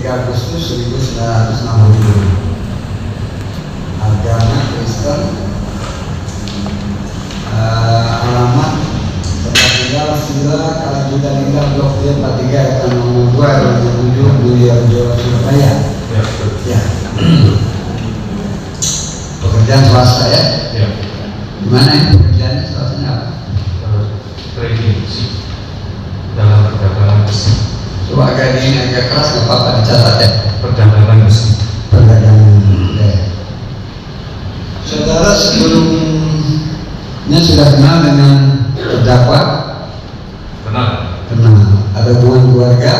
Agustus 1960. Agama Kristen, alamat tempat tinggal Villa Kalajutan Indah Blok D 43 RT 02 27 Bulirjo Surabaya. Ya. Pekerjaan swasta ya? Ya. Gimana ya pekerjaannya swastanya apa? Trading besi dalam perdagangan besi. Coba agak ini agak keras nggak apa-apa dicatat ya. Perdagangan besi. Perdagangan. Ya. Saudara sebelumnya sudah kenal dengan terdakwa? Kenal. Kenal. Ada hubungan keluarga?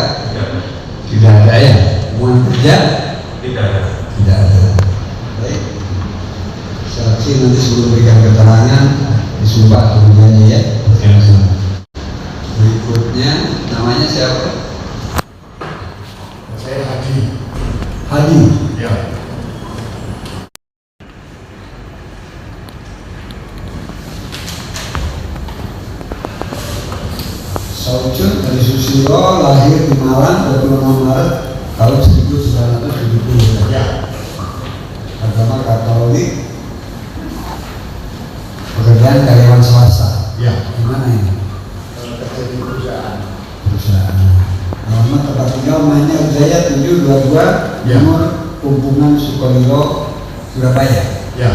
Tidak ada ya. Hubungan kerja? Tidak ada. Tidak ada. Baik. Saksi nanti sebelum berikan keterangan disumpah atau menyanyi ya. Berikutnya namanya siapa? Saya Haji. Haji. Ya. Saucun dari Susilo, lahir di Malang 26 Maret tahun 1970. Ya. Agama Katolik, pekerjaan karyawan swasta. Ya. Gimana ini? Kerja di perusahaan. Perusahaan. Alamat tempat tinggal Manya Ujaya 722 Ya. Timur Kumpungan Sukolilo, Surabaya. Ya.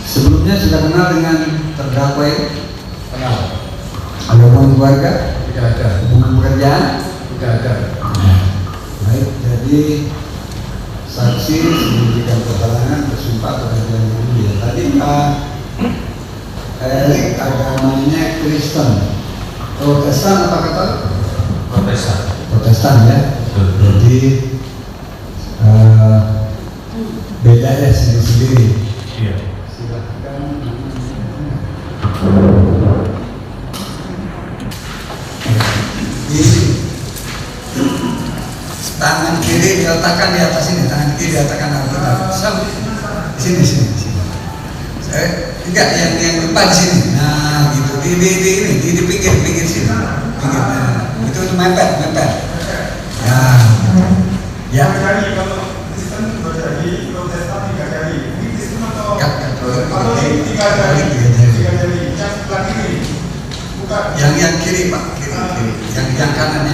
Sebelumnya sudah kenal dengan terdakwa ini? Kenal. Ada hubungan keluarga? Tidak ada. Hubungan pekerjaan? Tidak ada. Baik, jadi saksi memberikan keterangan bersumpah kepada dulu ya. Tadi Pak Erik agamanya Kristen, Protestan apa Katolik? Protestan. Protestan ya. Betul. Jadi beda ya sendiri-sendiri. Iya. Silakan. Ini tangan kiri diletakkan di atas ini, tangan kiri diletakkan di sini, sini. Enggak, yang depan sini. Nah, gitu. Di pinggir sini. Pinggir. Nah, itu mepet. Ya. Jadi kalau Kristen 2 jari, Protestan 3 jari. Ini Kristen atau Katolik 3 jari? 3 jari. Yang sebelah kiri. Bukan. Yang kiri Pak, kiri. Yang kanan.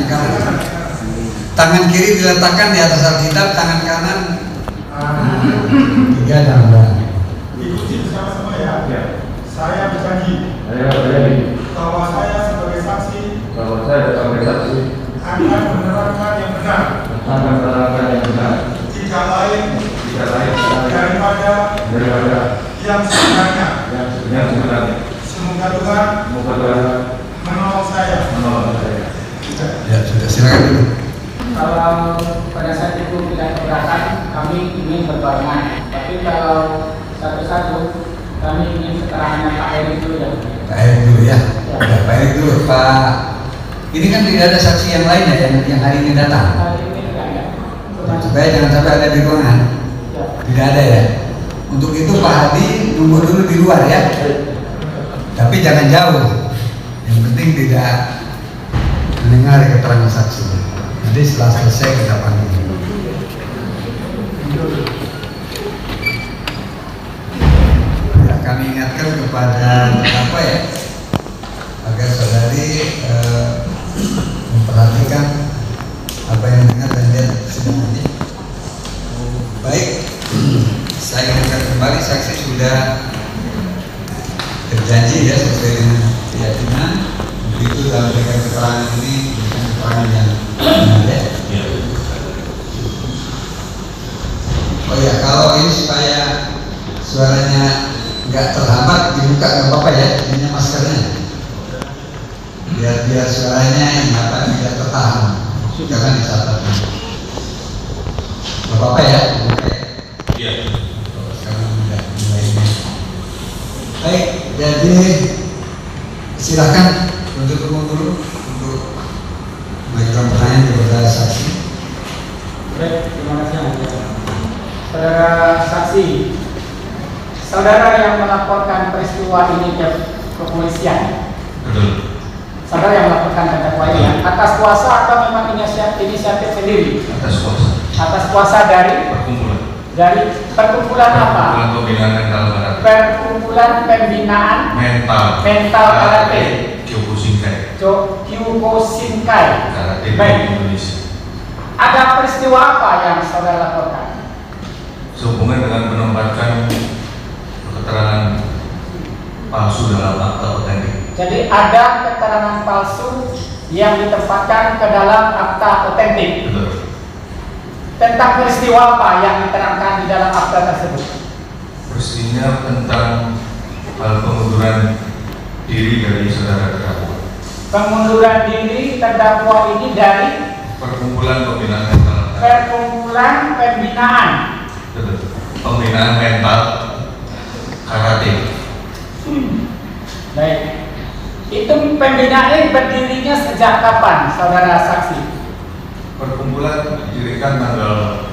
Tangan kiri diletakkan di atas Alkitab, tangan kanan 3 dan Ikuti bersama-sama ya. Saya berjanji bahwa saya sebagai saksi akan menerangkan yang benar. Tidak lain daripada yang sebenarnya. Semoga Tuhan menolong saya. ya sudah silakan dulu. Kalau pada saat itu tidak keberatan, kami ingin berbarengan. Tapi kalau satu-satu, kami ingin keterangannya Pak Erik dulu ya. Pak Erik dulu ya. Pak Erik dulu Pak. Ini kan tidak ada saksi yang lain ya yang hari ini datang. Hari ini tidak ada. Supaya jangan sampai ada di ruangan. Ya. Tidak ada ya. Untuk itu Pak Hadi nunggu dulu di luar ya. Tapi jangan jauh. Yang penting tidak mendengar keterangan saksi. Nanti setelah selesai kita panggil. Ya, kami ingatkan kepada apa ya, agar saudari memperhatikan apa yang dengar dan lihat sidang ini. Baik, saya ingatkan kembali saksi sudah berjanji ya sesuai dengan keyakinan. Begitu dalam memberikan keterangan ini bukan keterangan yang benar ya. Oh ya, kalau ini supaya suaranya nggak terhambat dibuka nggak apa-apa ya, ini maskernya. Biar suaranya tidak tertahan. Jangan dicatat. Nggak apa-apa ya, buka ya. Iya. Sekarang udah mulai. Baik, jadi silakan untuk dulu untuk mengajukan pertanyaan kepada saksi. Baik, terima kasih. Saudara saksi, saudara yang melaporkan peristiwa ini ke kepolisian. Betul. Saudara yang melaporkan terdakwa ini atas kuasa atau memang inisiatif sendiri atas kuasa atas kuasa dari perkumpulan apa? Perkumpulan pembinaan mental karate. Perkumpulan pembinaan mental karate. Kyokushinkai. Kyokushinkai. Karate di Baik. Indonesia. Ada peristiwa apa yang saudara laporkan? Sehubungan dengan menempatkan keterangan palsu dalam akta otentik. Jadi ada keterangan palsu yang ditempatkan ke dalam akta otentik. Betul. Tentang peristiwa apa yang diterangkan di dalam akta tersebut? Peristiwa tentang hal pengunduran diri dari saudara terdakwa. Pengunduran diri terdakwa ini dari Perkumpulan pembinaan mental. perkumpulan pembinaan. Betul. Pembinaan mental karate. Baik. Itu pembinaan ini berdirinya sejak kapan, saudara saksi? Perkumpulan didirikan tanggal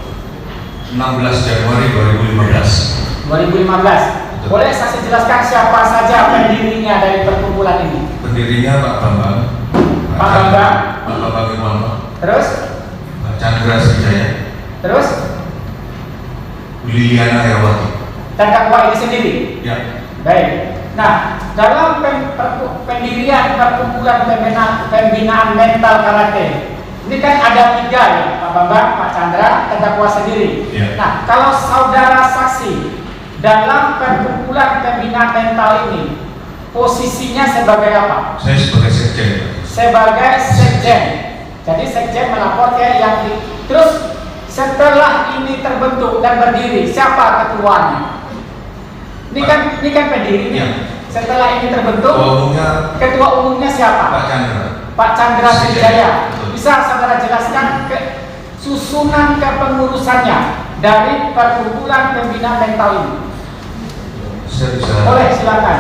16 Januari 2015. 2015. Boleh saksi jelaskan siapa saja pendirinya dari perkumpulan ini? Pendirinya Pak Bambang. Pak Bambang. Pak Bambang Irwanto. Terus? Pak Chandra Srijaya. Terus? Liliana Herawati. Terdakwa ini sendiri? Ya. Baik. Nah, dalam pendirian perkumpulan pembinaan mental karate, ini kan ada 3 ya, Pak Bambang, Pak Chandra, terdakwa sendiri. Ya. Nah, kalau saudara saksi dalam perkumpulan pembinaan mental ini, posisinya sebagai apa? Saya sebagai sekjen. Sebagai sekjen. Jadi sekjen melapor ke yang terus setelah ini terbentuk dan berdiri, siapa ketuanya? Ini kan pendiri. Ya. Setelah ini terbentuk, ketua umumnya siapa? Pak Chandra. Pak Chandra Srijaya. Betul. Bisa saudara jelaskan susunan kepengurusannya dari perkumpulan pembinaan mental ini? Saya bisa. Boleh, silakan.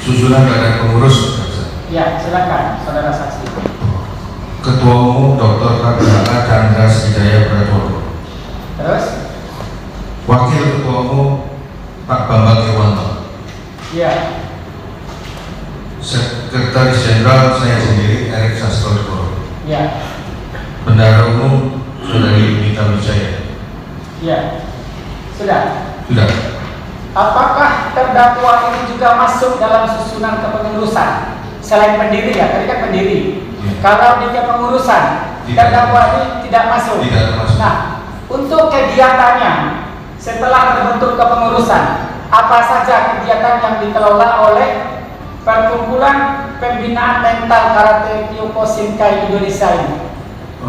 Susunan badan pengurus. Ya, silakan saudara saksi. Ketua Umum Dr. Kardinal Chandra Srijaya Prabowo. Terus? Wakil Ketua Umum Pak Bambang Irwanto. Ya. Sekretaris Jenderal saya sendiri Erik Sastro. Ya. Bendahara Umum Saudari Mita Wijaya. Ya. Sudah. Sudah. Apakah terdakwa ini juga masuk dalam susunan kepengurusan? Selain pendiri ya, tadi kan pendiri. Ya. Kalau di kepengurusan, Tidak. terdakwa ini tidak masuk. Tidak termasuk. Nah, untuk kegiatannya setelah terbentuk kepengurusan, apa saja kegiatan yang dikelola oleh perkumpulan pembinaan mental karate Kyokushinkai Indonesia ini?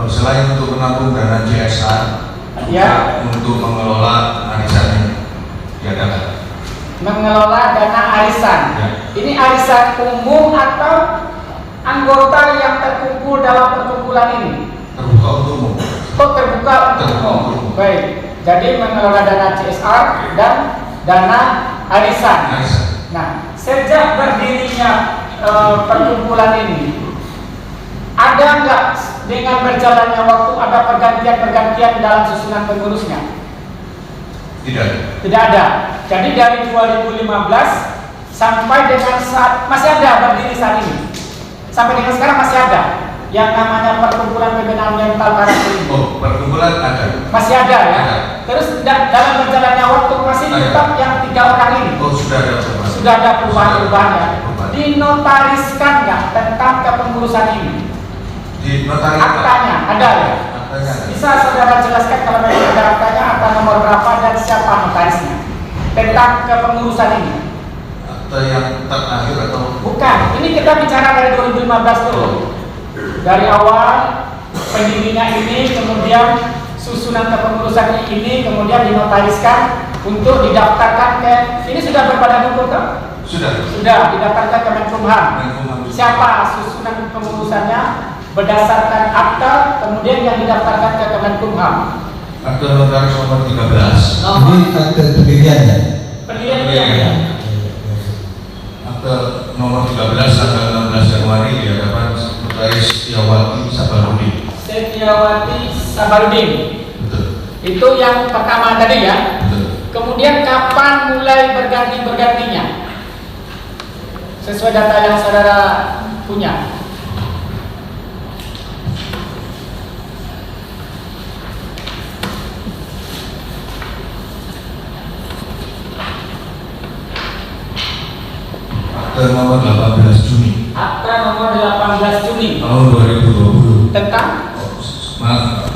Selain untuk menampung dana CSR, Ya. untuk mengelola arisan yang diadakan. Mengelola dana arisan. Ya. Ini arisan umum atau anggota yang terkumpul dalam perkumpulan ini? Terbuka untuk umum. Kok terbuka untuk Terbuka umum? untuk umum. Baik. Jadi mengelola dana CSR dan dana arisan. Arisan. Nah, sejak berdirinya perkumpulan ini, ada nggak dengan berjalannya waktu ada pergantian-pergantian dalam susunan pengurusnya? Tidak. Tidak ada. Jadi dari 2015 sampai dengan saat masih ada berdiri saat ini. Sampai dengan sekarang masih ada yang namanya perkumpulan pembinaan mental karate ini. Oh, perkumpulan ada. Masih ada ya. Ada. Terus dalam berjalannya waktu masih Ada. tetap yang 3 orang ini. Oh, sudah ada perubahan. Sudah ada perubahan-perubahan ya. Perubahan. Dinotariskan nggak tentang kepengurusan ini? Di notaris. Aktanya ada ya. Aktanya ada. Bisa saudara jelaskan kalau memang ada aktanya, akta nomor berapa dan siapa notarisnya tentang kepengurusan ini? Akta yang terakhir atau Bukan, ini kita bicara dari 2015 dulu. Dari awal pendirinya ini, kemudian susun susunan kepengurusan ini kemudian dinotariskan untuk didaftarkan ke, ini sudah berbadan hukum kan? Sudah didaftarkan ke Menkumham. Siapa susunan pengurusannya berdasarkan akta, kemudian yang didaftarkan ke Kemenkumham. Akta notaris nomor 13. Ini akte pendiriannya. Pendirian. Akta nomor 13 tanggal 16 Januari di hadapan Notaris Setiawati Sabarudin. Setiawati Sabarudin. Betul. Itu yang pertama tadi ya. Betul. Kemudian kapan mulai berganti-bergantinya? Sesuai data yang saudara punya. Akta nomor 18 Juni. Akta nomor 18 Juni Tahun 2020. tentang Maaf.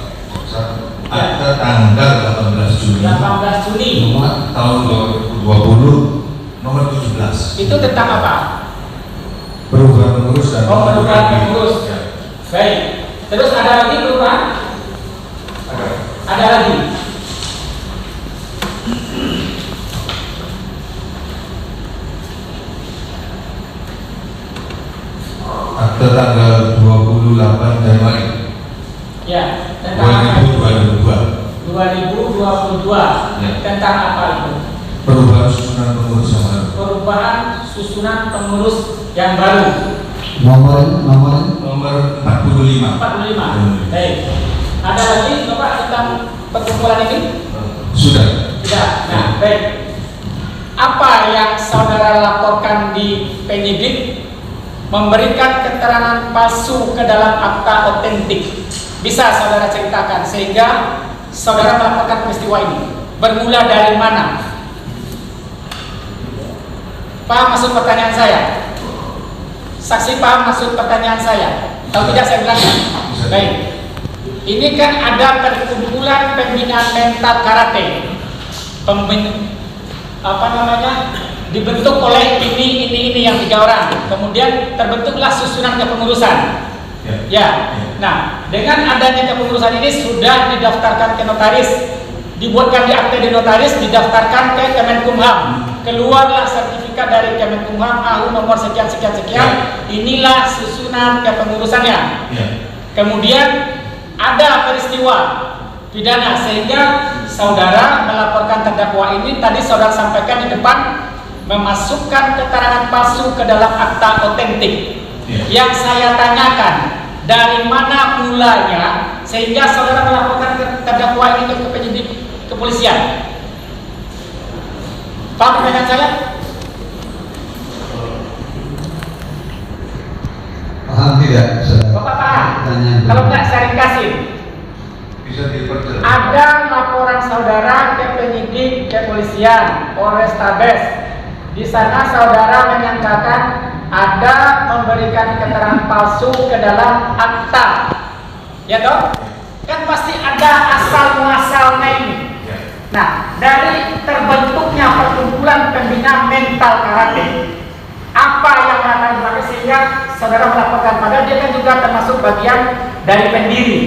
Akta tanggal 18 Juni. 18 Juni Tahun 2020 nomor 17. itu tentang apa? Perubahan pengurus dan Perubahan pengurus. Ya. Baik. Terus ada lagi perubahan? Ada lagi. Akta tanggal 28 Januari Ya, tentang apa? 2022. 2022. Ya. Tentang apa itu? Perubahan susunan pengurus yang baru. Perubahan susunan pengurus yang baru. Nomor Nomor 45. 45. Baik. Ada lagi Bapak tentang perkumpulan ini? Sudah. Tidak. Nah, baik. Apa yang saudara laporkan di penyidik memberikan keterangan palsu ke dalam akta otentik? Bisa saudara ceritakan sehingga saudara melaporkan peristiwa ini. Bermula dari mana? Paham maksud pertanyaan saya? Saksi paham maksud pertanyaan saya? Kalau tidak saya bilangkan. Baik. Ini kan ada perkumpulan pembinaan mental karate. Dibentuk oleh ini yang 3 orang. Kemudian terbentuklah susunan kepengurusan. Ya. Nah, dengan adanya kepengurusan ini sudah didaftarkan ke notaris, dibuatkan di akte di notaris, didaftarkan ke Kemenkumham. Keluarlah sertifikat dari Kemenkumham AU nomor sekian. Inilah susunan kepengurusannya. Kemudian ada peristiwa pidana sehingga saudara melaporkan terdakwa ini tadi saudara sampaikan di depan memasukkan keterangan palsu ke dalam akta otentik. Yang saya tanyakan, dari mana mulanya sehingga saudara melaporkan terdakwa ini ke penyidik kepolisian? Paham pertanyaan saya? paham tidak? Bapak paham? Kalau tidak saya ringkasin. Bisa diperjelas. Ada laporan saudara ke penyidik kepolisian Polrestabes. Di sana saudara menyangkakan ada memberikan keterangan palsu ke dalam akta. Ya toh? Kan pasti ada asal muasalnya ini. Nah, dari terbentuknya perkumpulan pembina mental karate, apa yang akan dilakukan sehingga saudara melaporkan? Padahal dia kan juga termasuk bagian dari pendiri.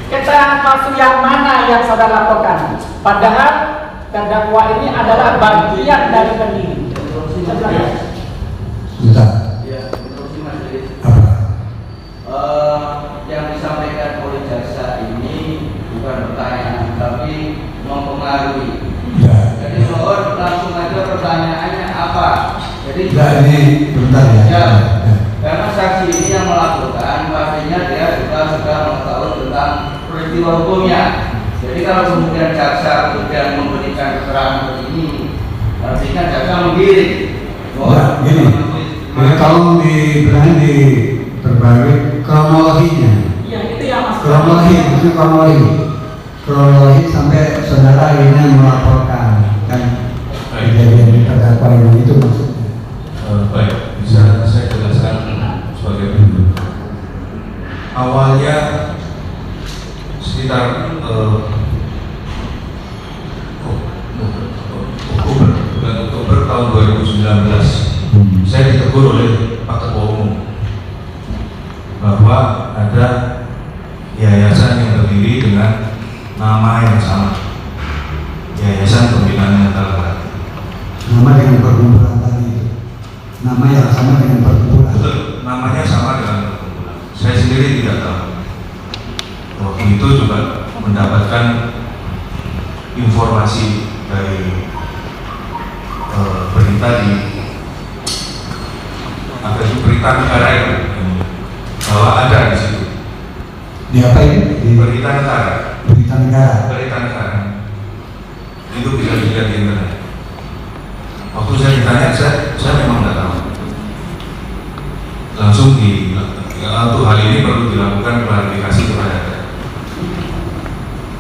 Keterangan palsu yang mana yang saudara laporkan? Padahal terdakwa ini adalah bagian dari pendiri. Bentar. Ya, menurut majelis, Apa? yang disampaikan oleh jaksa ini bukan pertanyaan, tapi mempengaruhi. Ya. Jadi mohon langsung aja pertanyaannya apa. Jadi Ini bentar ya. ya, karena saksi ini yang melaporkan, pastinya dia juga sudah mengetahui tentang peristiwa hukumnya. Jadi kalau kemudian jaksa kemudian memberikan keterangan begini, artinya jaksa menggiring. Ya, gini. Jadi tolong dibilangin di berbagai kronologinya. Iya, itu yang mas. Maksudnya kronologi sampai saudara akhirnya melaporkan kan kejadian terdakwa ini, itu maksudnya. Baik, bisa saya jelaskan sebagai berikut. Awalnya sekitar bulan Oktober tahun 2019 saya ditegur oleh Pak Ketua Umum bahwa ada yayasan yang terdiri dengan nama yang sama, Yayasan Pembinaan Mental Karate. Nama dengan perkumpulan tadi itu. Nama yang sama dengan perkumpulan. Betul, namanya sama dengan perkumpulan. Saya sendiri tidak tahu. Waktu itu juga mendapatkan informasi dari berita di berita negara itu bahwa ada di situ. Di apa ini? Di Berita negara. berita negara. Berita negara. Itu bisa dilihat di internet. Waktu saya ditanya, saya memang tidak tahu. Langsung untuk hal ini perlu dilakukan klarifikasi kepada saya.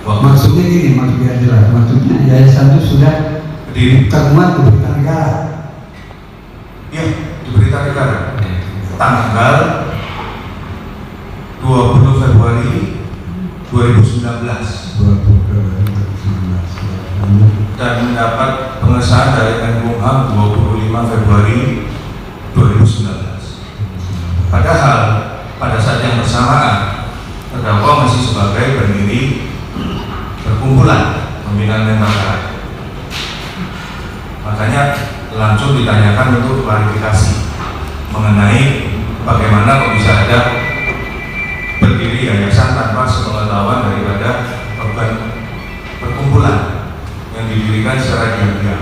Maksudnya gini, maksudnya jelas. Maksudnya yayasan itu sudah termuat di berita negara. Iya, di berita negara. Tanggal 20 Februari 2019 dan mendapat pengesahan dari Menkumham 25 Februari 2019. Padahal pada saat yang bersamaan terdakwa masih sebagai pendiri perkumpulan pembinaan mental karate. Makanya langsung ditanyakan untuk klarifikasi mengenai bagaimana kok bisa ada berdiri yayasan tanpa sepengetahuan daripada organ perkumpulan yang didirikan secara diam-diam.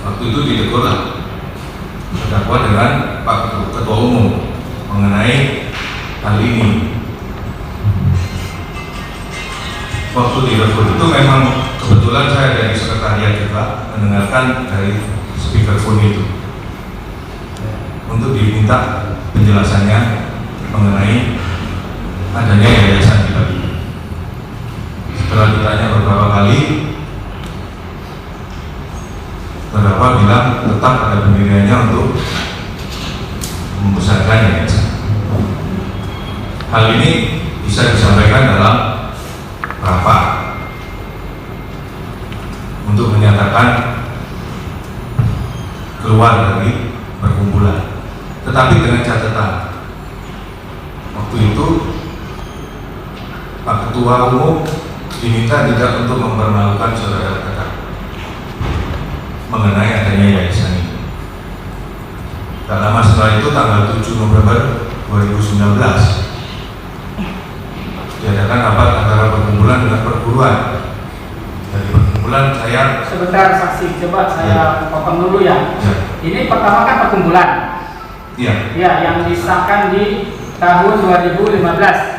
Waktu itu ditegurlah terdakwa dengan Pak Ketua Umum mengenai hal ini. Waktu ditegur itu memang kebetulan saya dari sekretariat juga mendengarkan dari speakerphone itu untuk diminta penjelasannya mengenai adanya yayasan kita. Setelah ditanya beberapa kali, terdakwa bilang tetap ada pendiriannya untuk membesarkan yayasan. Hal ini bisa disampaikan dalam rapat untuk menyatakan keluar dari perkumpulan, tetapi dengan catatan waktu itu Pak Ketua Umum diminta tidak untuk mempermalukan saudara kita mengenai adanya yayasan ini. Tak lama setelah itu tanggal 7 November 2019 diadakan rapat antara perkumpulan dengan perguruan. Dari perkumpulan saya Sebentar saksi, coba saya potong dulu ya. ya, Ini pertama kan perkumpulan. iya, Ya, yang disahkan di tahun 2015,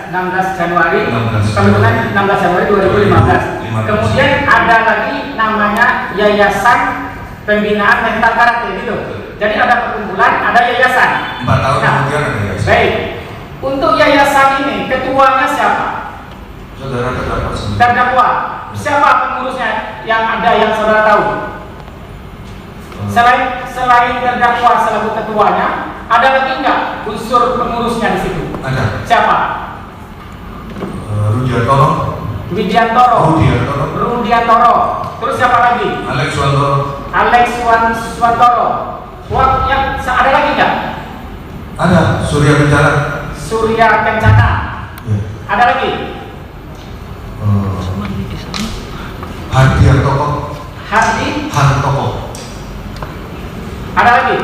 16 Januari. 16 Kebetulan 16 Januari 2015. 2015. Kemudian ada lagi namanya Yayasan Pembinaan Mental Karate gitu. Jadi ada perkumpulan, ada yayasan. 4 tahun Nah, kemudian ada yayasan. baik. Untuk yayasan ini ketuanya siapa? Saudara terdakwa sendiri. Terdakwa. Siapa pengurusnya yang ada yang saudara tahu? Selain terdakwa selaku ketuanya, ada lagi nggak unsur pengurusnya di situ? Ada Siapa? Rudiantoro, Rudiantoro. Terus siapa lagi? Alex Wantoro, Alex Swantoro. Wah, yang ada lagi nggak? ada Surya Kencana, Surya Kencana. ya. Ada lagi? Hardiantoko, Hardi. Hartoko, Ada lagi?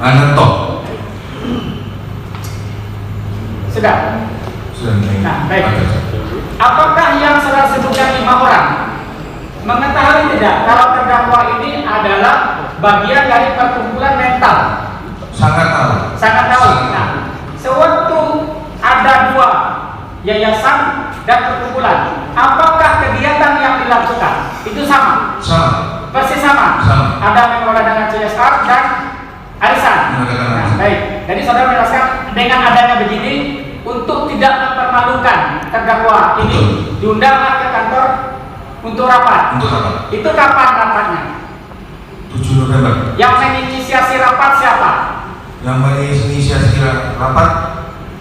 Ananto. Sudah. Sudah nih. Nah, baik. Ada. Apakah yang saudara sebutkan 5 orang mengetahui tidak kalau terdakwa ini adalah bagian dari perkumpulan mental? Sangat tahu. Sangat tahu. Nah, sewaktu ada 2 yayasan dan perkumpulan, apakah kegiatan yang dilakukan itu sama? Sama. Persis sama. Sama. Ada mengelola dana CSR dan arisan. Mengelola dana Nah, arisan. baik. Jadi saudara menjelaskan dengan adanya begini untuk tidak mempermalukan terdakwa ini Betul. diundanglah ke kantor untuk rapat. Untuk apa? Itu kapan rapatnya? 7 November. Yang menginisiasi rapat siapa? Yang menginisiasi rapat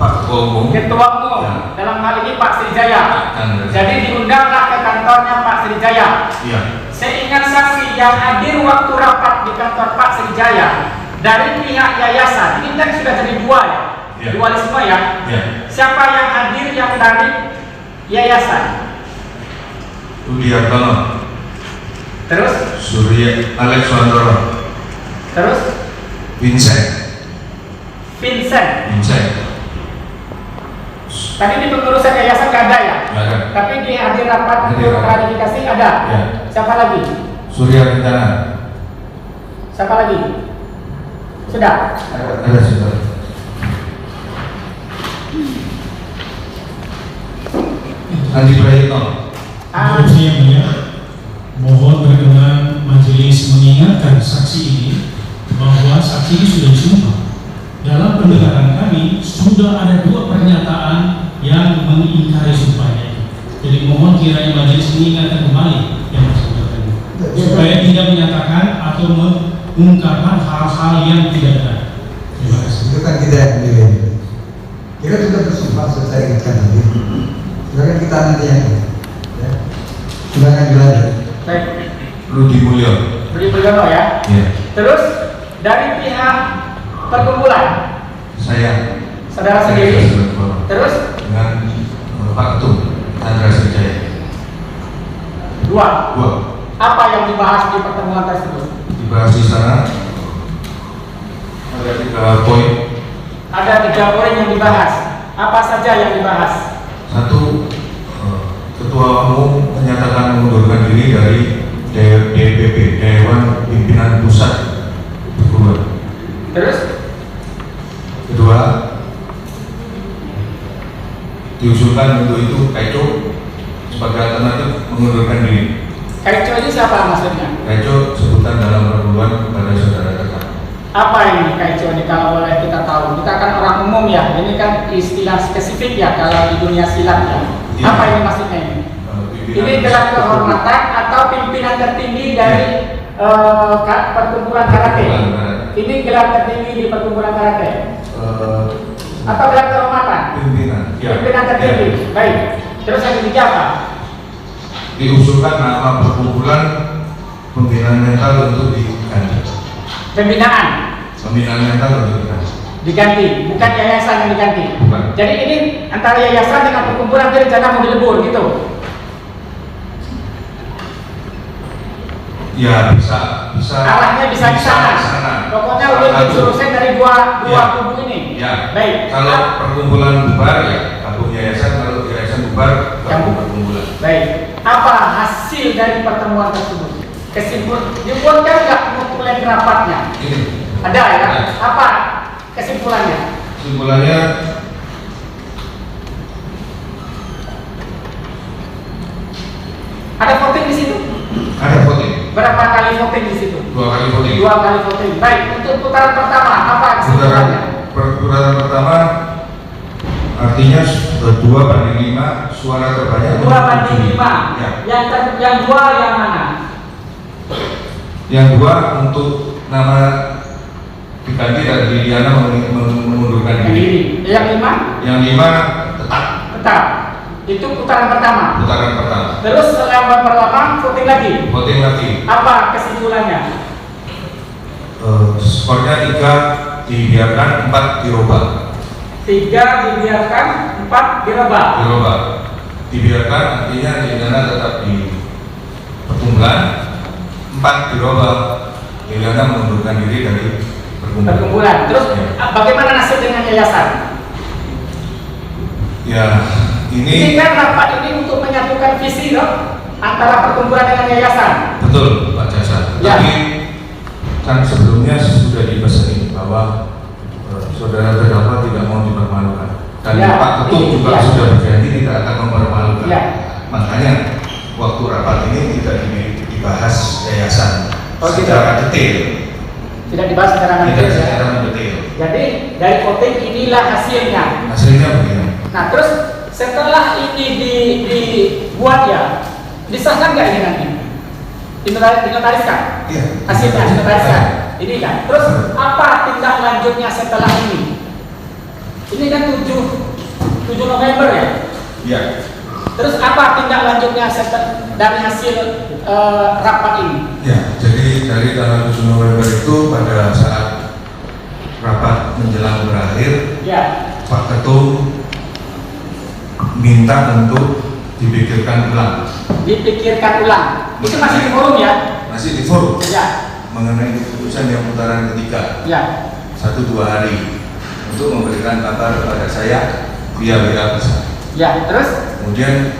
Pak Ketua Umum. Ketua Umum. Ya. Dalam hal ini Pak Srijaya. Dan Jadi diundanglah ke kantornya Pak Srijaya. iya. Seingat saksi yang hadir waktu rapat di kantor Pak Srijaya dari pihak yayasan, ini kan sudah jadi 2 ya, Ya. dualisme ya. Iya. Siapa yang hadir yang dari Yayasan. Budi Hartono, Terus? Surya Alexandro, Terus? Vincent. Tadi di pengurusan yayasan nggak ada ya? Nggak ada. Tapi di hadir rapat Hadir untuk rapat. klarifikasi ada. Ya. Siapa lagi? Surya Rencana. Siapa lagi? Sudah. Ada sudah. Andi Prayitno. Ah, Menurut saya Mulia, mohon berkenan majelis mengingatkan saksi ini bahwa saksi ini sudah disumpah. Dalam pendengaran kami sudah ada 2 pernyataan yang mengingkari sumpahnya itu. Jadi mohon kiranya majelis mengingatkan kembali yang bersangkutan ini, supaya tidak menyatakan atau mengungkapkan hal-hal yang tidak benar. Terima kasih. Itu kan kita yang menilai. Kita sudah bersumpah, saya ingatkan nanti. Silakan kita nanti yang ya. Silakan dilanjut. baik. Rudi Mulyo. Beri Mulyono ya. Ya. Terus dari pihak perkumpulan, Saya. saudara sendiri. Terus Dengan Pak Ketum Chandra Sejaya. 2. 2. Apa yang dibahas di pertemuan tersebut? Dibahas di sana ada 3 poin. Ada 3 poin yang dibahas. Apa saja yang dibahas? 1, Ketua Umum menyatakan mengundurkan diri dari DPP, Dewan Pimpinan Pusat Perguruan. Terus? 2, diusulkan untuk itu Kaico sebagai alternatif mengundurkan diri. Kaico ini siapa maksudnya? Kaico sebutan dalam perguruan kepada saudara tetap. Apa ini Kaico ini kalau boleh kita tahu? Kita kan orang umum ya, ini kan istilah spesifik ya kalau di dunia silat ya. Iya. Apa ini maksudnya ini? Ini gelar kehormatan atau pimpinan tertinggi dari perkumpulan karate. Ini gelar tertinggi di perkumpulan karate. Atau gelar kehormatan? Pimpinan. Ya. Pimpinan tertinggi. Ya. Baik. Terus yang ketiga apa? Diusulkan nama perkumpulan pembinaan mental untuk diganti. Pembinaan Pembinaan mental untuk diganti, bukan yayasan yang diganti. Bukan. Jadi ini antara yayasan dengan perkumpulan itu rencana mau dilebur gitu. Ya bisa. Arahnya bisa di sana. Pokoknya udah disuruskan dari dua Ya. kubu ini. Ya. Baik. Kalau perkumpulan bubar ya gabung yayasan, kalau yayasan bubar gabung perkumpulan. Baik. Apa hasil dari pertemuan tersebut? Kesimpulan dibuatkan nggak mulai rapatnya? Ini. Ada ya? Ada. Apa kesimpulannya? Kesimpulannya Ada voting di situ? ada voting. Berapa kali voting di situ? 2 kali voting. 2 kali voting. Baik. Untuk putaran pertama apa kesimpulannya? Putaran pertama artinya 2/5 suara terbanyak. 2/5. Ya. Yang 2 yang mana? Yang 2 untuk nama diganti dari Liliana mengundurkan diri. Yang 5? Yang 5 tetap. Tetap. Itu putaran pertama. Putaran pertama. Terus setelah pertama voting lagi. Voting lagi. Apa kesimpulannya? Skornya 3 dibiarkan, 4 dirubah. 3 dibiarkan, 4 dirubah. Dirubah. Dibiarkan artinya Liliana tetap di perkumpulan, 4 dirubah. Liliana mengundurkan diri dari perkumpulan. Perkumpulan. Terus Ya. bagaimana nasib dengan yayasan? Ya, Ini kan rapat ini untuk menyatukan visi loh antara perkumpulan dengan yayasan. betul Pak Jasa. Ya. Tapi kan sebelumnya sudah dipesan bahwa saudara terdakwa tidak mau dipermalukan. Dan Ya. Pak Ketum juga Ya. sudah berjanji tidak akan mempermalukan. Ya. Makanya waktu rapat ini tidak dibahas yayasan Oh, gitu. secara detail. Tidak dibahas secara Tidak detail ya. secara detail. Jadi dari voting inilah hasilnya. Hasilnya begini. Nah terus setelah ini dibuat ya, disahkan nggak ini nanti? Dinotariskan? Iya. Hasilnya dinotariskan. Ini kan. Terus apa tindak lanjutnya setelah ini? Ini kan 7 November ya. Iya. Terus apa tindak lanjutnya dari hasil rapat ini? Ya, jadi dari tanggal 7 November itu pada saat rapat menjelang berakhir, Ya. Pak Ketum minta untuk dipikirkan ulang. Dipikirkan ulang. Itu masih di forum ya? Masih di forum Ya. mengenai keputusan yang putaran ketiga. Ya. 1-2 hari untuk memberikan kabar kepada saya via WA bisa. Ya. Terus? Kemudian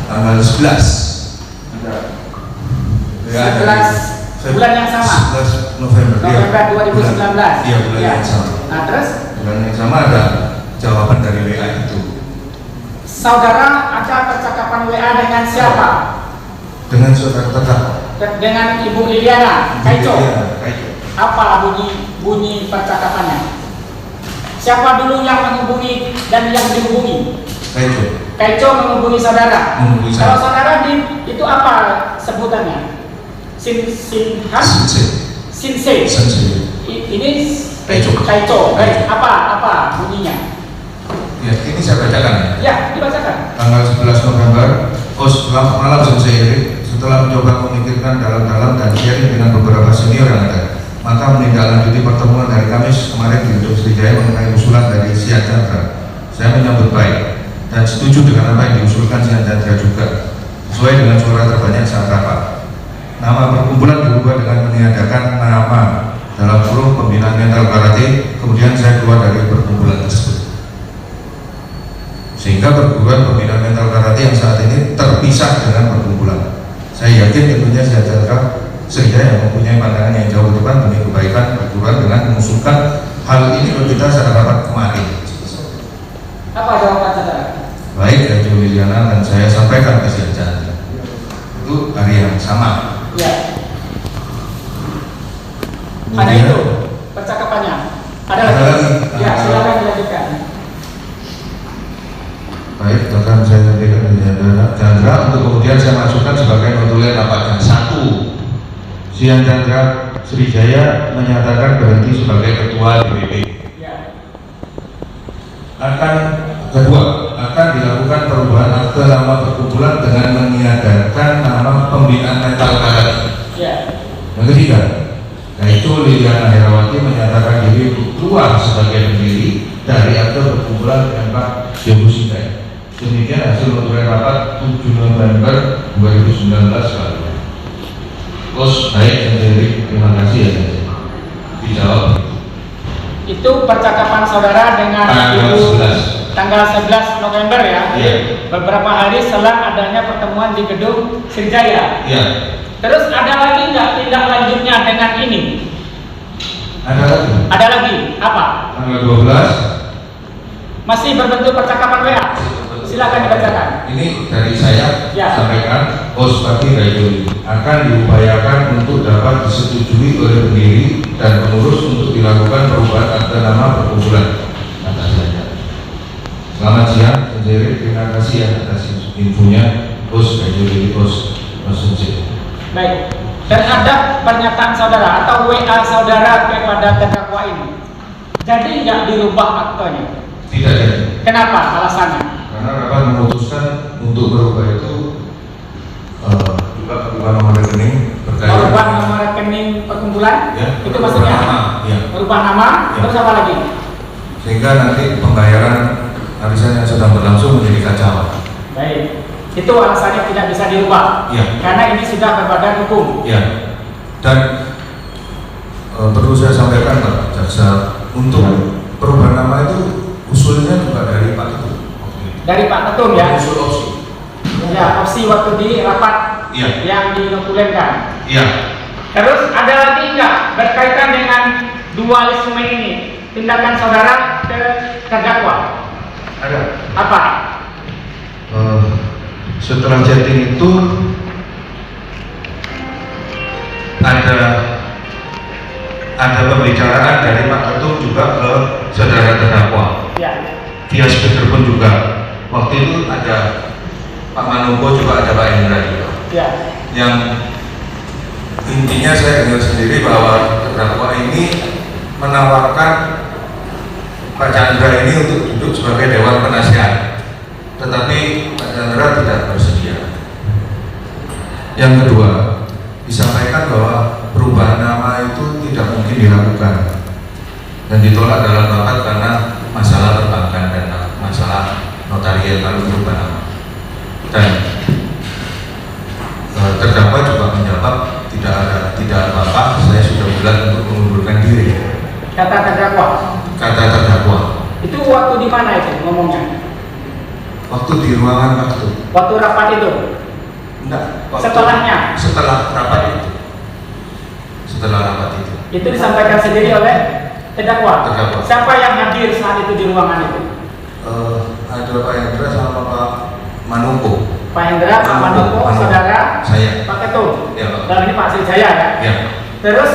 tanggal 11 ada 11 bulan yang sama. 11 November. November 2019. Iya, bulan Ya. yang sama. Nah, terus Bulan yang sama ada jawaban dari WA itu. saudara ada percakapan WA dengan siapa? Dengan saudara tetap. Dengan Ibu Liliana Kaico. Iya, Kaico. Apa bunyi percakapannya? Siapa dulu yang menghubungi dan yang dihubungi? Kaico. Kaico menghubungi saudara. Menghubungi Kalau saya. saudara itu apa sebutannya? Sinse. Ini Kaico. Kaico. Apa bunyinya? Ya, ini saya bacakan ya. Ya, dibacakan. Tanggal 11 November, selamat malam Sensei. Setelah mencoba memikirkan dalam-dalam dan sharing dengan beberapa senior yang ada, maka menindaklanjuti pertemuan dari Kamis kemarin di Gedung Sriwijaya mengenai usulan dari Sian Chandra. Saya menyambut baik dan setuju dengan apa yang diusulkan Sian Chandra juga, sesuai dengan suara terbanyak saat rapat. Nama perkumpulan diubah dengan meniadakan nama dalam forum pembinaan mental karate. Kemudian saya keluar dari perkumpulan tersebut, sehingga perguruan pembinaan mental karate yang saat ini terpisah dengan perkumpulan. Saya yakin tentunya Sian Chandra Sriwijaya mempunyai pandangan yang jauh ke depan demi kebaikan perguruan dengan mengusulkan hal ini ke kita saat rapat kemarin. Apa jawaban saudara? Baik, Kaico Liliana dan saya sampaikan ke Sian Chandra. Itu hari yang sama. Ya. Ada Kemudian, itu percakapannya. Ada Ada lagi? lagi. Ya, silakan dilanjutkan. baik, bahkan saya sampaikan ke Sian Chandra untuk kemudian saya masukkan sebagai notulen rapatnya. 1. Sian Chandra Sriwijaya menyatakan berhenti sebagai ketua DPP. Ya. Kedua, akan dilakukan perubahan akte nama perkumpulan dengan meniadakan nama pembinaan mental karate. Ya. Yang ketiga, Kaico Liliana Herawati menyatakan diri untuk keluar sebagai pendiri dari akte perkumpulan Pak Yogusintai. Demikian hasil notulen rapat 7 November 2019 lalu. Terus baik, Sendiri, terima kasih ya. Dijawab. Itu percakapan saudara dengan Tanggal Ibu 11. tanggal 11 November ya. Iya. Beberapa hari setelah adanya pertemuan di Gedung Sriwijaya. Iya. Terus ada lagi nggak tindak lanjutnya dengan ini? Ada lagi. Ada lagi apa? Tanggal 12. Masih berbentuk percakapan WA. Silakan dibacakan. Ini dari saya Ya. sampaikan, Pagi Kaico akan diupayakan untuk dapat disetujui oleh pendiri dan pengurus untuk dilakukan perubahan akte nama perkumpulan. Kata saya. Selamat siang, Sendiri. Terima kasih ya atas infonya, Kaico Sensei. Baik. Terhadap pernyataan saudara atau WA saudara kepada terdakwa ini, jadi nggak dirubah aktenya? Tidak jadi. Kenapa? Alasannya? Karena rapat memutuskan untuk berubah itu juga berubah nomor rekening Merubah nomor rekening perkumpulan? Ya, Itu maksudnya? nama, ya. Merubah nama? Ya. Terus apa lagi? Sehingga nanti pembayaran arisan yang sedang berlangsung menjadi kacau. Baik. Itu alasannya tidak bisa dirubah. Ya. Karena ini sudah berbadan hukum. Ya. Dan perlu saya sampaikan Pak Jaksa, untuk perubahan nama itu usulnya juga dari Pak Ketum. Dari Pak Ketum ya. Usul opsi. Ya, opsi waktu di rapat Iya. yang dinokulenkan. Iya. Terus ada lagi nggak berkaitan dengan dualisme ini? Tindakan saudara ke terdakwa? Ada. Apa? Setelah chatting itu ada pembicaraan dari Pak Ketum juga ke saudara terdakwa. Ya. Via speakerphone juga. Waktu itu ada Pak Manopo juga ada Pak Indra juga. Ya. Yang intinya saya dengar sendiri bahwa terdakwa ini menawarkan Pak Chandra ini untuk duduk sebagai Dewan Penasihat, tetapi Pak Chandra tidak bersedia. Yang kedua, disampaikan bahwa perubahan nama itu tidak mungkin dilakukan dan ditolak dalam rapat karena masalah perbankan dan masalah notarial lalu berubah nama. dan terdakwa juga menjawab tidak apa-apa, saya sudah bilang untuk mengundurkan diri. Kata terdakwa. Kata terdakwa. Itu waktu di mana itu ngomongnya? Waktu di ruangan waktu. Waktu rapat itu. Enggak. Setelahnya. Setelah rapat itu. Setelah rapat itu. Itu disampaikan sendiri oleh terdakwa. Terdakwa. Siapa yang hadir saat itu di ruangan itu? Ada Pak Hendra sama Pak Manopo. Pak Hendra, Pak Manopo, saudara, saya. Pak Ketum. Ya, Pak. Dan ini Pak Srijaya ya. Ya. Terus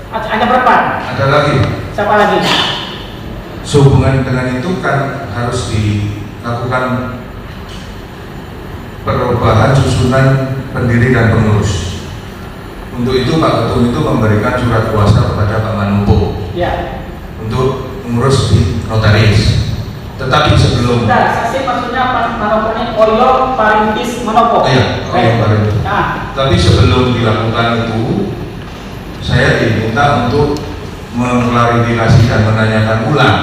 hanya berapa? Ada lagi. Siapa lagi? Sehubungan dengan itu kan harus dilakukan perubahan susunan pendiri dan pengurus. Untuk itu Pak Ketum itu memberikan surat kuasa kepada Pak Manopo Ya. untuk mengurus di notaris. Tetapi sebelum Nah, saksi maksudnya Pak Manopo ini Oyo Parintis Manopo. iya, Oyo Parintis. Nah, Tapi sebelum dilakukan itu, saya diminta untuk mengklarifikasi dan menanyakan ulang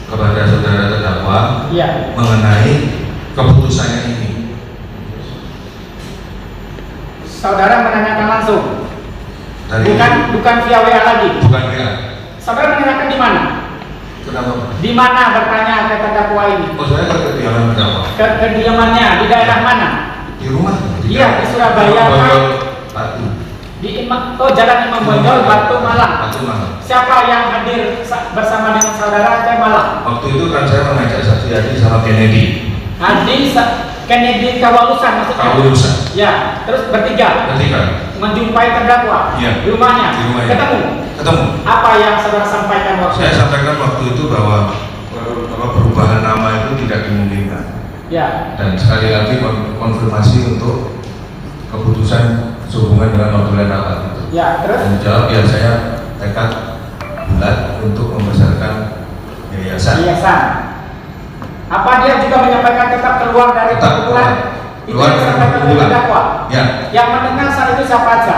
kepada saudara terdakwa iya. mengenai keputusannya ini. Saudara menanyakan langsung. Dari Bukan via WA lagi. bukan ya. Saudara menanyakan di mana? Kenapa? Di mana bertanya ke terdakwa ini? Oh, saya ke kediaman terdakwa. Kediamannya di daerah mana? Di rumah. Iya, di Surabaya. Bonjol, Batu. Jalan Imam Bonjol, Batu Malang. Batu Malang. Siapa yang hadir bersama dengan saudara ke Malang? Waktu itu kan saya mengajak saksi Hadi sama Kennedy. Kennedy Kawalusan maksudnya? Kawalusan. Ya, terus bertiga menjumpai terdakwa Iya. di rumahnya. Di rumahnya. Ketemu. Apa yang saudara sampaikan waktu Saya itu? sampaikan waktu itu bahwa perubahan nama itu tidak dimungkinkan. Ya. Dan sekali lagi konfirmasi untuk keputusan sehubungan dengan notulen rapat itu. Ya, terus? Dan jawab ya saya tekad bulat untuk membesarkan yayasan. Apa dia juga menyampaikan tetap keluar dari Tetap perkumpulan? Itu keluar yang dari disampaikan oleh perkumpulan. terdakwa. Ya. Yang mendengar saat itu siapa aja?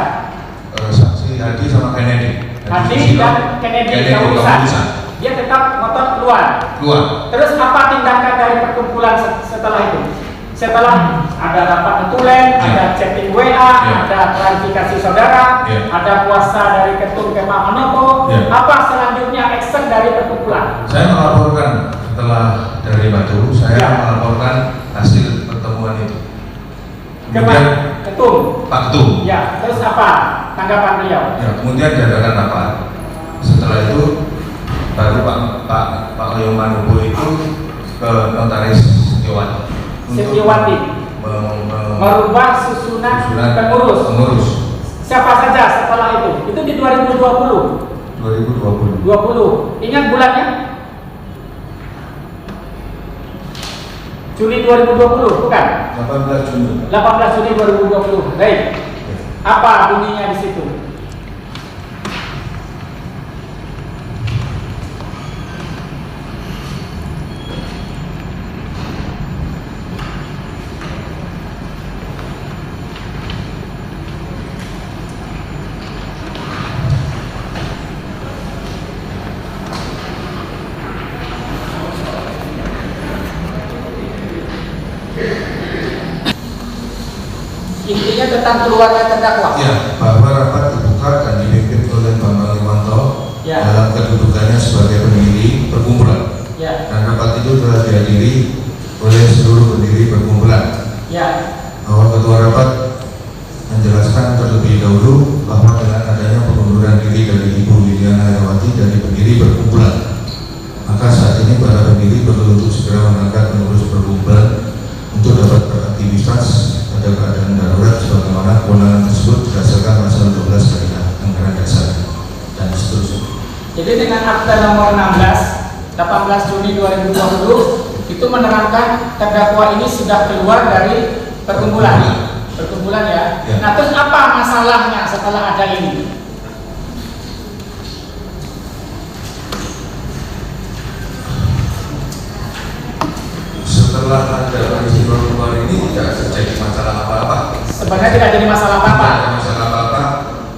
Saksi Hadi sama Kennedy. Hadi Susilo, dan Kennedy Kawalusan. Dia tetap ngotot keluar. Terus apa tindakan dari perkumpulan setelah itu? Setelah ada rapat notulen, ada chatting WA, ada klarifikasi saudara, ada kuasa dari Ketum Kemah Manopo. Apa selanjutnya action dari perkumpulan? Saya melaporkan setelah dari Batu, saya melaporkan hasil pertemuan itu. Kemudian Ketum. Pak Ketum. Ya, terus apa tanggapan beliau? Ya, kemudian diadakan rapat. Setelah itu baru Pak Oyo Manopo itu ke notaris Setiawati merubah susunan pengurus. Siapa saja setelah itu? Itu di 2020. 20. Ingat bulannya? Juli 2020, bukan? 18 Juni. 18 Juli 2020. Baik. Apa bunyinya di situ? Intinya tentang keluarga terdakwa. Ya, bahwa rapat dibuka dan dipimpin oleh Bambang Limanto dalam kedudukannya sebagai pendiri perkumpulan. Dan rapat itu telah dihadiri oleh seluruh pendiri perkumpulan. Bahwa ketua rapat menjelaskan terlebih dahulu bahwa dengan adanya pengunduran diri dari Ibu Liliana Herawati dari pendiri perkumpulan, maka saat ini para pendiri perlu untuk segera mengangkat pengurus perkumpulan untuk dapat beraktivitas pada keadaan darurat sebagaimana kewenangan tersebut berdasarkan pasal 12 dari Anggaran Dasar dan seterusnya. Jadi dengan akta nomor 18 Juni 2020 itu menerangkan terdakwa ini sudah keluar dari perkumpulan ya. Nah, terus apa masalahnya setelah ada ini? Setelah ada peristiwa keluar ini tidak terjadi masalah apa-apa. Sebenarnya tidak jadi masalah apa-apa. Tidak ada masalah apa-apa.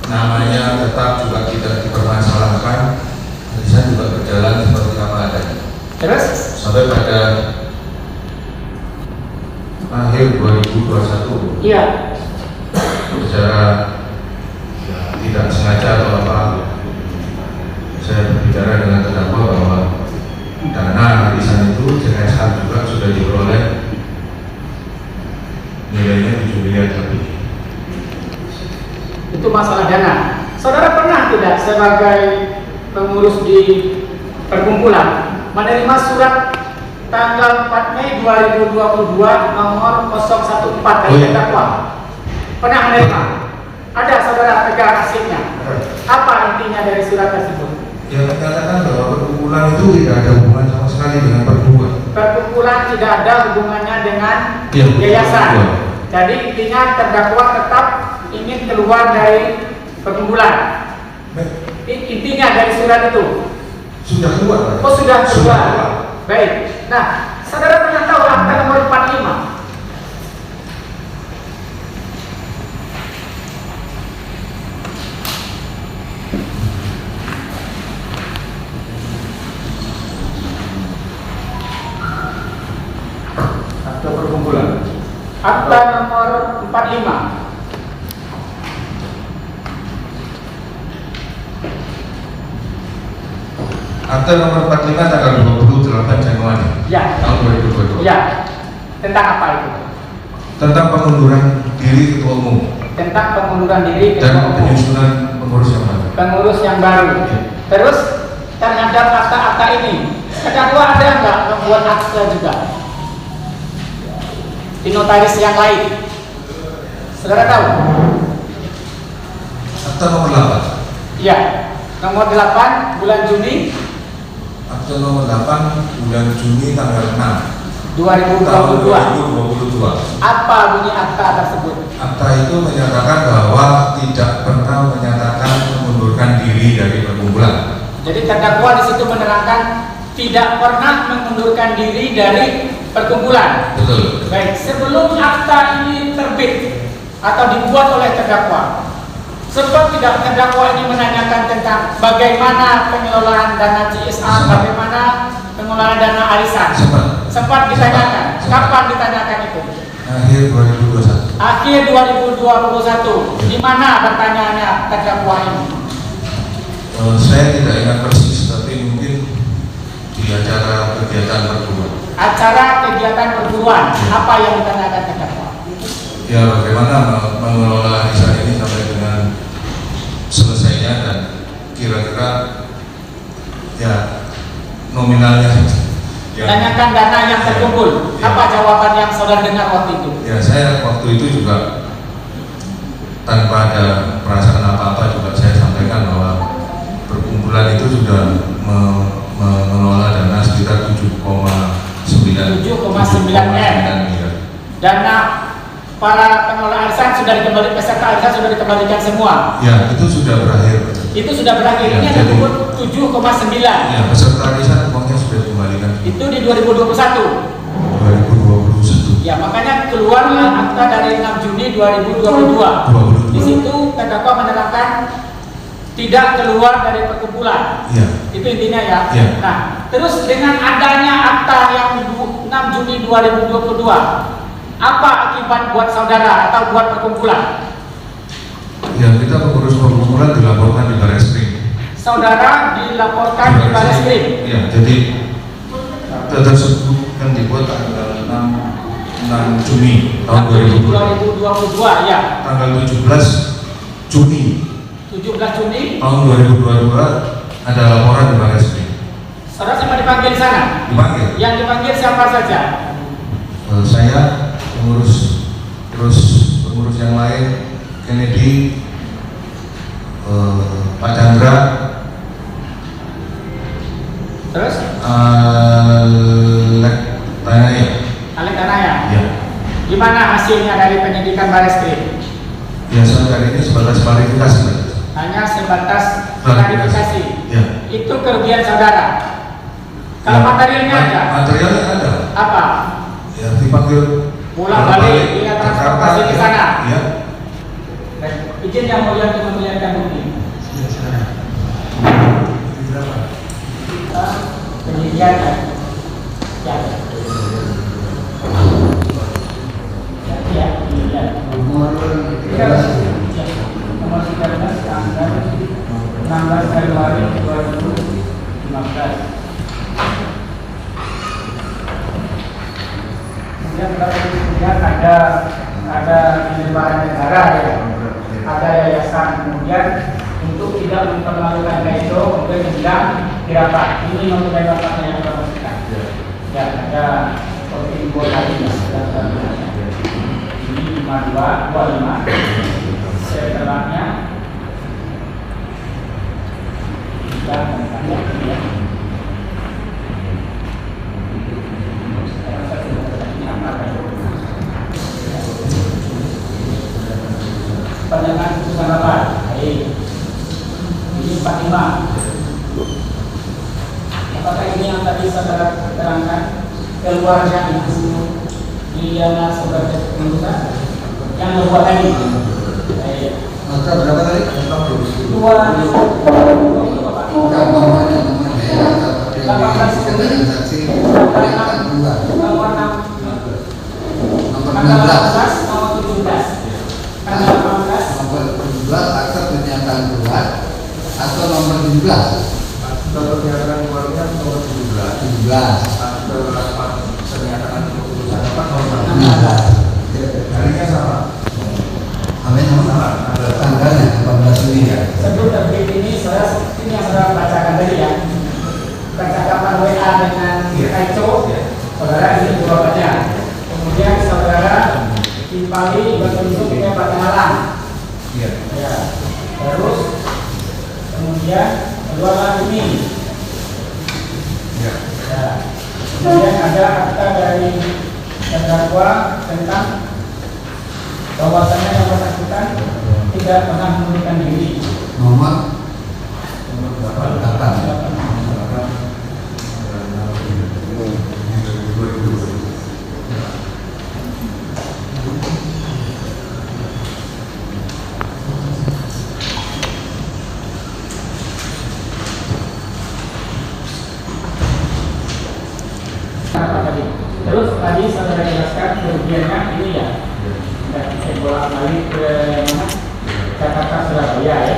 Namanya tetap juga tidak dipermasalahkan. Bisa juga berjalan seperti apa adanya. Terus sampai pada akhir 2021 Iya. secara tidak sengaja atau apa, saya berbicara dengan terdakwa bahwa dana arisan itu CSR juga sudah diperoleh nilainya 7 miliar lebih. Itu masalah dana. Saudara pernah tidak sebagai pengurus di perkumpulan menerima surat tanggal 4 Mei 2022 nomor 014 dari terdakwa? Pernah menerima? Ada saudara pegang hasilnya? Apa intinya dari surat tersebut? Yang menyatakan bahwa perkumpulan itu tidak ada hubungan sama sekali dengan perkumpulan. Perkumpulan tidak ada hubungannya dengan Iya, yayasan. betul. Jadi intinya terdakwa tetap ingin keluar dari perkumpulan. Intinya dari surat itu. Sudah keluar. Oh, sudah keluar. Baik. Nah, saudara pernah tahu akta nomor 45? Akta perkumpulan. Akta nomor 45. Akta nomor 45 tanggal 28 Januari Ya. tahun 2022. Ya. Tentang apa itu? Tentang pengunduran diri ketua umum Tentang pengunduran diri dan ketua umum. penyusunan pengurus yang baru. Pengurus yang baru. Ya. Terus terhadap akta-akta ini, terdakwa ada nggak membuat akta juga di notaris yang lain? Saudara tahu? Akta nomor 8. Iya. Nomor 8 bulan Juni Akta nomor 8 bulan Juni tanggal 6 tahun 2022. 2022. Apa bunyi akta tersebut? Akta itu menyatakan bahwa tidak pernah menyatakan mengundurkan diri dari perkumpulan. Jadi terdakwa di situ menerangkan tidak pernah mengundurkan diri dari perkumpulan. Betul. Baik, sebelum akta ini terbit atau dibuat oleh terdakwa, sebab tidak terdakwa ini menanyakan tentang bagaimana pengelolaan dana CSR, bagaimana pengelolaan dana arisan. Sempat ditanyakan. Kapan ditanyakan itu? Akhir 2021. Akhir 2021. Di mana bertanyanya terdakwa ini? Saya tidak ingat persis, tapi mungkin di acara kegiatan perguruan. Acara kegiatan perguruan. Apa yang ditanyakan terdakwa? Ya, bagaimana mengelola arisan ini sampai dengan selesainya dan kira-kira ya nominalnya. Tanyakan dana yang terkumpul. Ya. Apa jawaban yang saudara dengar waktu itu? Ya, saya waktu itu juga tanpa ada perasaan apa-apa juga saya sampaikan bahwa perkumpulan itu sudah mengelola dana sekitar 7,9 miliar. Dana para pengelola arisan sudah dikembalikan, peserta arisan sudah dikembalikan semua. Ya, itu sudah berakhir. Itu sudah berakhir. Ya, Ini ada umur 7,9. Ya, peserta arisan uangnya sudah dikembalikan. Itu di 2021. 2021. Ya, makanya keluarlah akta dari 6 Juni 2022. 22. Di situ terdakwa menerangkan tidak keluar dari perkumpulan. Ya. Itu intinya ya. Ya. Nah, terus dengan adanya akta yang 6 Juni 2022, apa akibat buat saudara atau buat perkumpulan? Ya, kita pengurus perkumpulan dilaporkan di Barreskrim. Saudara dilaporkan di Barreskrim. Ya, jadi akta tersebut kan dibuat tanggal 6 Juni tahun 2022 ya. Tanggal 17 Juni 17 Juni tahun 2022 ada laporan di Barreskrim. saudara sempat dipanggil di sana. Dipanggil. Yang dipanggil siapa saja? Saya pengurus, terus pengurus yang lain Kennedy, Pak Chandra, Terus Alek Tanaya. Ya. Gimana hasilnya dari penyidikan Barreskrim? Ya, sampai ini sebatas klarifikasi. Hanya sebatas klarifikasi. Ya. Itu kerugian saudara. Kalau Ya, materialnya ada, materialnya ada. apa? Ya, dipanggil Pulang balik via transportasi ke sana. Ya. Baik, izin yang mulia untuk memperlihatkan bukti. Penyidikan ya. kemudian ada penyebaran negara ya, ada yayasan, kemudian untuk tidak mempermalukan itu kemudian dibilang dirapat. Ini mempunyai bapaknya yang kita maksudkan. Ya, ada seperti dua kali ya, ini 5225 setelahnya kita ya. Pandangan keputusan rapat. Baik. Ini 45. Apakah ini yang tadi saudara terangkan keluarga ibu Liliana sebagai pengurusan yang kedua tadi? Baik. Maka berapa tadi? Dua. Bukan nomornya ya. Transaksi penyataan keluar. Nomor 6. Nomor Tanggal 16. 18, nomor 17. Tanggal 18. Nomor 17 akta pernyataan keluar atau nomor 17. Kalau pernyataan keluarnya nomor 17. 17. Atau rapat pernyataan keputusan rapat nomor 16. harinya sama. Amin sama. Tanggalnya 18 Juni ya. Sebelum terbit ini, ini yang saudara bacakan tadi ya. Percakapan WA dengan Kaico, saudara ini dua baca. Kemudian saudara timpali bentuknya pada malam. Iya. Ya. Terus kemudian kedua lagi ini. Iya. Ya. Kemudian ada akta dari terdakwa tentang bahwasannya yang bersangkutan tidak pernah mengundurkan diri. Nomor 8. Terus tadi saudara jelaskan kerugiannya ini ya. Dan saya bolak balik ke mana? Jakarta Surabaya ya.